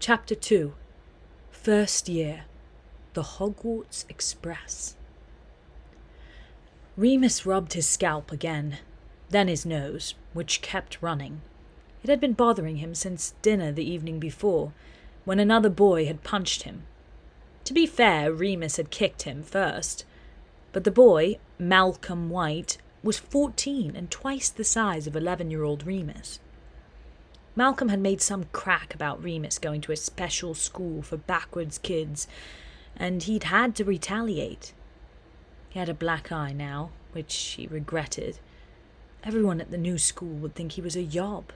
Chapter 2. First Year. The Hogwarts Express. Remus rubbed his scalp again, then his nose, which kept running. It had been bothering him since dinner the evening before, when another boy had punched him. To be fair, Remus had kicked him first, but the boy, Malcolm White, was 14 and twice the size of 11-year-old Remus. Malcolm had made some crack about Remus going to a special school for backwards kids, and he'd had to retaliate. He had a black eye now, which he regretted. Everyone at the new school would think he was a yob.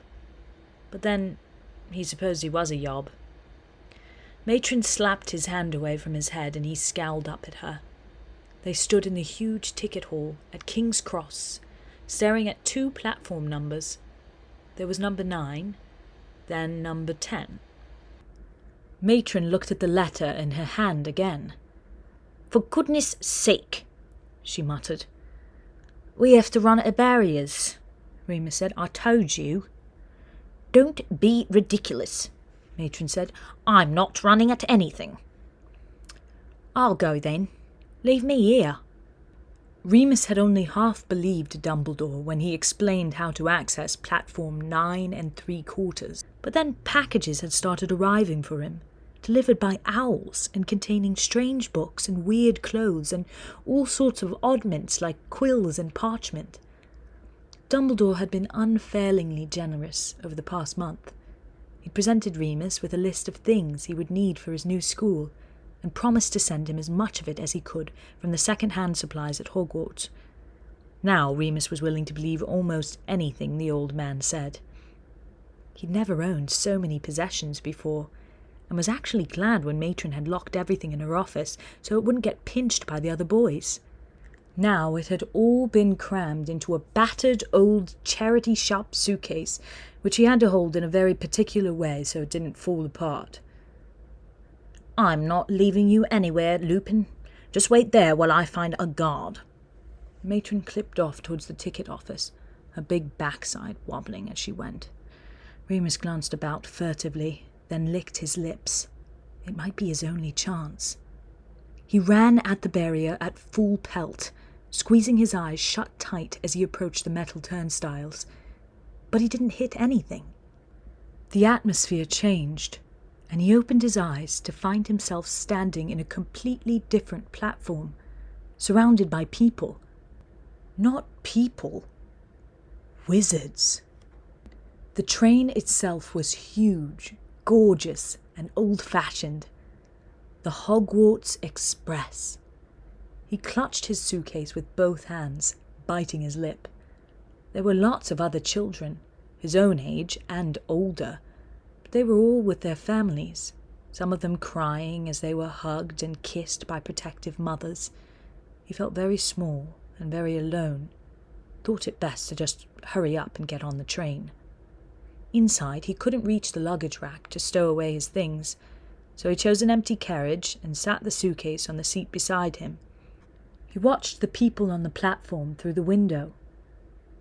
But then, he supposed he was a yob. Matron slapped his hand away from his head and he scowled up at her. They stood in the huge ticket hall at King's Cross, staring at 2 platform numbers. There was number 9, then number 10. Matron looked at the letter in her hand again. "For goodness sake," she muttered. "We have to run at the barriers," Remus said. "I told you." "Don't be ridiculous," Matron said. "I'm not running at anything." "I'll go then. Leave me here." Remus had only half believed Dumbledore when he explained how to access platform 9 3/4, but then packages had started arriving for him, delivered by owls and containing strange books and weird clothes and all sorts of oddments like quills and parchment. Dumbledore had been unfailingly generous over the past month. He presented Remus with a list of things he would need for his new school, and promised to send him as much of it as he could from the second-hand supplies at Hogwarts. Now Remus was willing to believe almost anything the old man said. He'd never owned so many possessions before, and was actually glad when Matron had locked everything in her office so it wouldn't get pinched by the other boys. Now it had all been crammed into a battered old charity shop suitcase, which he had to hold in a very particular way so it didn't fall apart. "I'm not leaving you anywhere, Lupin. Just wait there while I find a guard." Matron clipped off towards the ticket office, her big backside wobbling as she went. Remus glanced about furtively, then licked his lips. It might be his only chance. He ran at the barrier at full pelt, squeezing his eyes shut tight as he approached the metal turnstiles. But he didn't hit anything. The atmosphere changed, and he opened his eyes to find himself standing in a completely different platform, surrounded by people. Not people. Wizards. The train itself was huge, gorgeous, and old-fashioned. The Hogwarts Express. He clutched his suitcase with both hands, biting his lip. There were lots of other children, his own age and older, but they were all with their families, some of them crying as they were hugged and kissed by protective mothers. He felt very small and very alone, thought it best to just hurry up and get on the train. Inside, he couldn't reach the luggage rack to stow away his things, so he chose an empty carriage and sat the suitcase on the seat beside him. He watched the people on the platform through the window,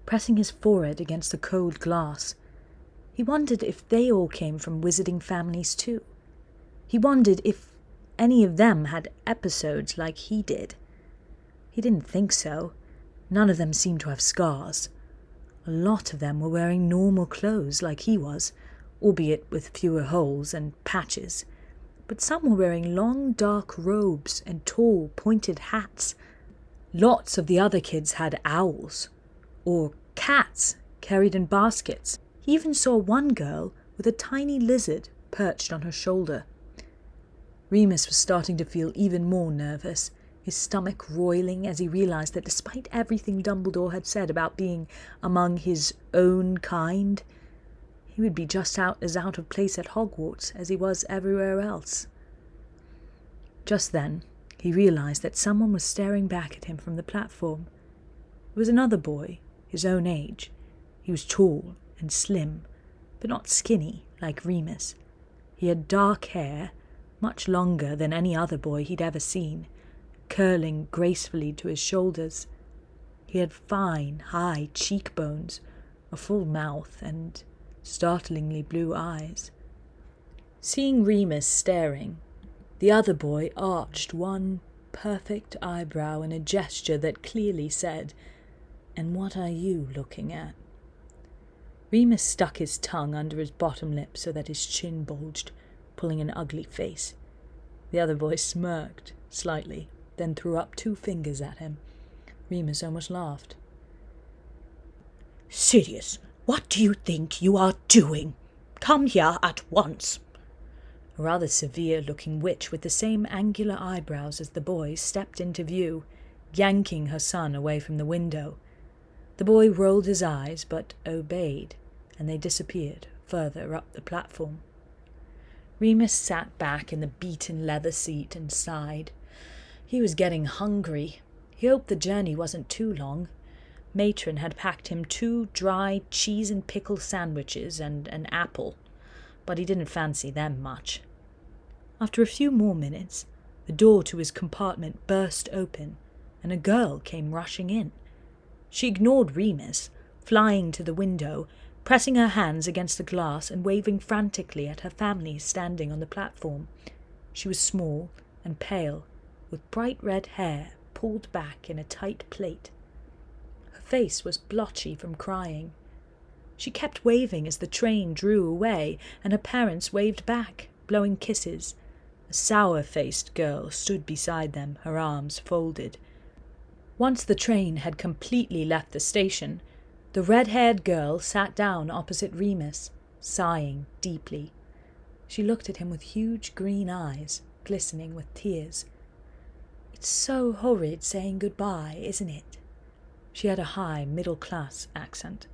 pressing his forehead against the cold glass. He wondered if they all came from wizarding families too. He wondered if any of them had episodes like he did. He didn't think so. None of them seemed to have scars. A lot of them were wearing normal clothes like he was, albeit with fewer holes and patches. But some were wearing long dark robes and tall pointed hats. Lots of the other kids had owls, or cats carried in baskets. He even saw one girl with a tiny lizard perched on her shoulder. Remus was starting to feel even more nervous, his stomach roiling as he realized that despite everything Dumbledore had said about being among his own kind, he would be just as out of place at Hogwarts as he was everywhere else. Just then, he realized that someone was staring back at him from the platform. It was another boy, his own age. He was tall and slim, but not skinny like Remus. He had dark hair, much longer than any other boy he'd ever seen, curling gracefully to his shoulders. He had fine, high cheekbones, a full mouth, and startlingly blue eyes. Seeing Remus staring, the other boy arched one perfect eyebrow in a gesture that clearly said, "And what are you looking at?" Remus stuck his tongue under his bottom lip so that his chin bulged, pulling an ugly face. The other boy smirked slightly, then threw up 2 fingers at him. Remus almost laughed. "Sidious, what do you think you are doing? Come here at once." A rather severe-looking witch with the same angular eyebrows as the boy stepped into view, yanking her son away from the window. The boy rolled his eyes, but obeyed, and they disappeared further up the platform. Remus sat back in the beaten leather seat and sighed. He was getting hungry. He hoped the journey wasn't too long. Matron had packed him 2 dry cheese and pickle sandwiches and an apple, but he didn't fancy them much. After a few more minutes, the door to his compartment burst open, and a girl came rushing in. She ignored Remus, flying to the window, pressing her hands against the glass and waving frantically at her family standing on the platform. She was small and pale, with bright red hair pulled back in a tight plait. Her face was blotchy from crying. She kept waving as the train drew away, and her parents waved back, blowing kisses. A sour-faced girl stood beside them, her arms folded. Once the train had completely left the station, the red-haired girl sat down opposite Remus, sighing deeply. She looked at him with huge green eyes, glistening with tears. "It's so horrid saying goodbye, isn't it?" She had a high, middle-class accent.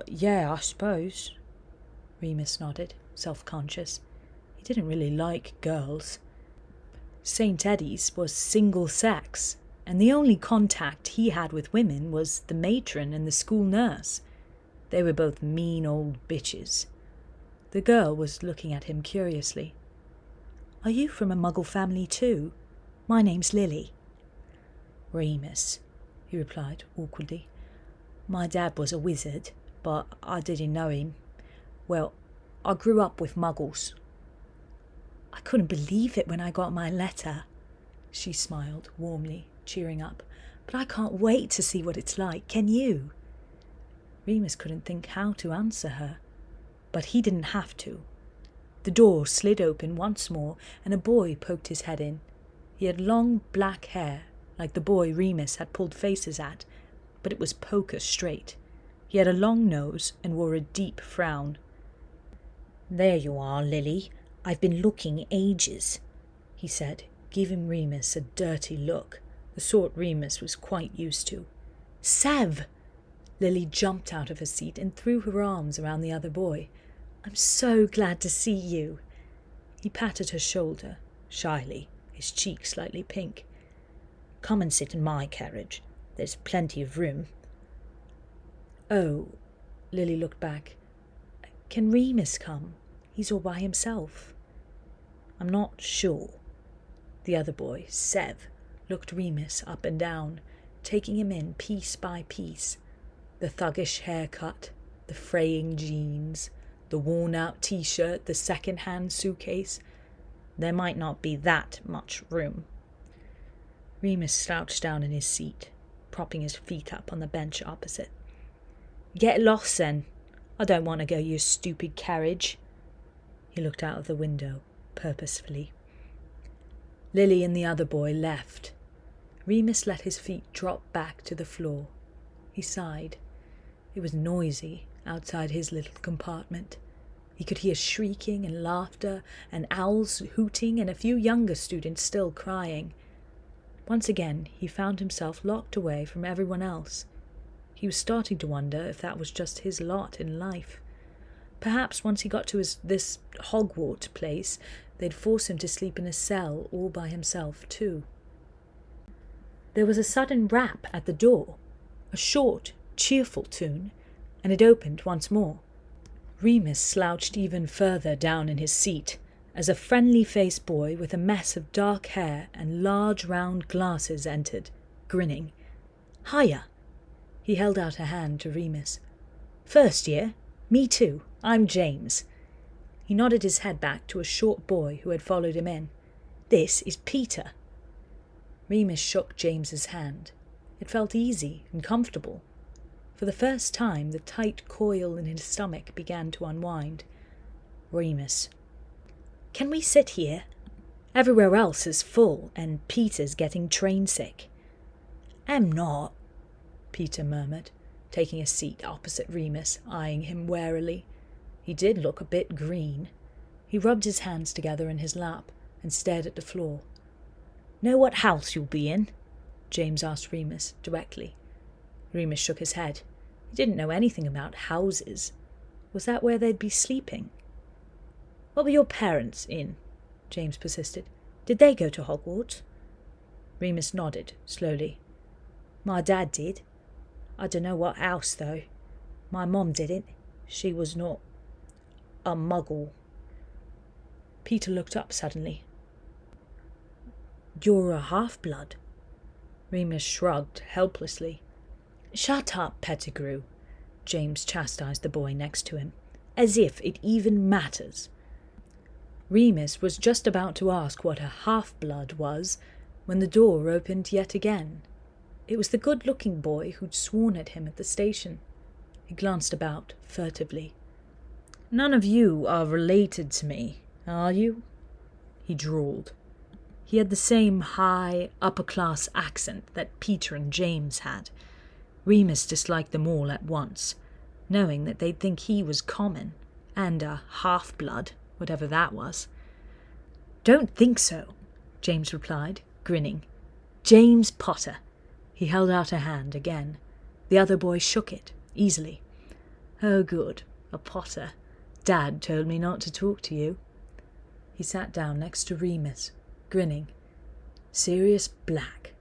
Yeah, I suppose." Remus nodded, self-conscious. He didn't really like girls. St. Eddie's was single-sex, and the only contact he had with women was the matron and the school nurse. They were both mean old bitches. The girl was looking at him curiously. "Are you from a Muggle family too? My name's Lily." "Remus," he replied awkwardly. "My dad was a wizard, but I didn't know him. Well, I grew up with Muggles." "I couldn't believe it when I got my letter." She smiled warmly, cheering up. "But I can't wait to see what it's like, can you?" Remus couldn't think how to answer her, but he didn't have to. The door slid open once more, and a boy poked his head in. He had long black hair, like the boy Remus had pulled faces at, but it was poker straight. He had a long nose and wore a deep frown. "There you are, Lily. I've been looking ages," he said, giving Remus a dirty look, the sort Remus was quite used to. "Sev!" Lily jumped out of her seat and threw her arms around the other boy. "I'm so glad to see you." He patted her shoulder, shyly, his cheek slightly pink. "Come and sit in my carriage. There's plenty of room." "Oh," Lily looked back. "Can Remus come? He's all by himself." "I'm not sure." The other boy, Sev, looked Remus up and down, taking him in piece by piece. The thuggish haircut, the fraying jeans, the worn-out t-shirt, the second-hand suitcase. "There might not be that much room." Remus slouched down in his seat, propping his feet up on the bench opposite. "Get lost, then. I don't want to go your stupid carriage." He looked out of the window, purposefully. Lily and the other boy left. Remus let his feet drop back to the floor. He sighed. It was noisy outside his little compartment. He could hear shrieking and laughter, and owls hooting, and a few younger students still crying. Once again, he found himself locked away from everyone else. He was starting to wonder if that was just his lot in life. Perhaps once he got to this Hogwarts place, they'd force him to sleep in a cell all by himself too. There was a sudden rap at the door, a short, cheerful tune, and it opened once more. Remus slouched even further down in his seat as a friendly-faced boy with a mess of dark hair and large round glasses entered, grinning. "Hiya!" He held out a hand to Remus. "First year? Me too. I'm James." He nodded his head back to a short boy who had followed him in. "This is Peter." Remus shook James's hand. It felt easy and comfortable. For the first time, the tight coil in his stomach began to unwind. "Remus, can we sit here? Everywhere else is full, and Peter's getting train sick." "I'm not," Peter murmured, taking a seat opposite Remus, eyeing him warily. He did look a bit green. He rubbed his hands together in his lap and stared at the floor. "Know what house you'll be in?" James asked Remus directly. Remus shook his head. He didn't know anything about houses. Was that where they'd be sleeping? "What were your parents in?" James persisted. "Did they go to Hogwarts?" Remus nodded slowly. "My dad did. I don't know what house, though. My mom didn't. She was not a muggle." Peter looked up suddenly. "You're a half-blood." Remus shrugged helplessly. "Shut up, Pettigrew," James chastised the boy next to him. "As if it even matters." Remus was just about to ask what a half-blood was when the door opened yet again. It was the good-looking boy who'd sworn at him at the station. He glanced about furtively. "None of you are related to me, are you?" he drawled. He had the same high, upper-class accent that Peter and James had. Remus disliked them all at once, knowing that they'd think he was common, and a half-blood, whatever that was. "Don't think so," James replied, grinning. "James Potter." He held out a hand again. The other boy shook it, easily. "Oh, good, a Potter. Dad told me not to talk to you." He sat down next to Remus, grinning. "Sirius Black,"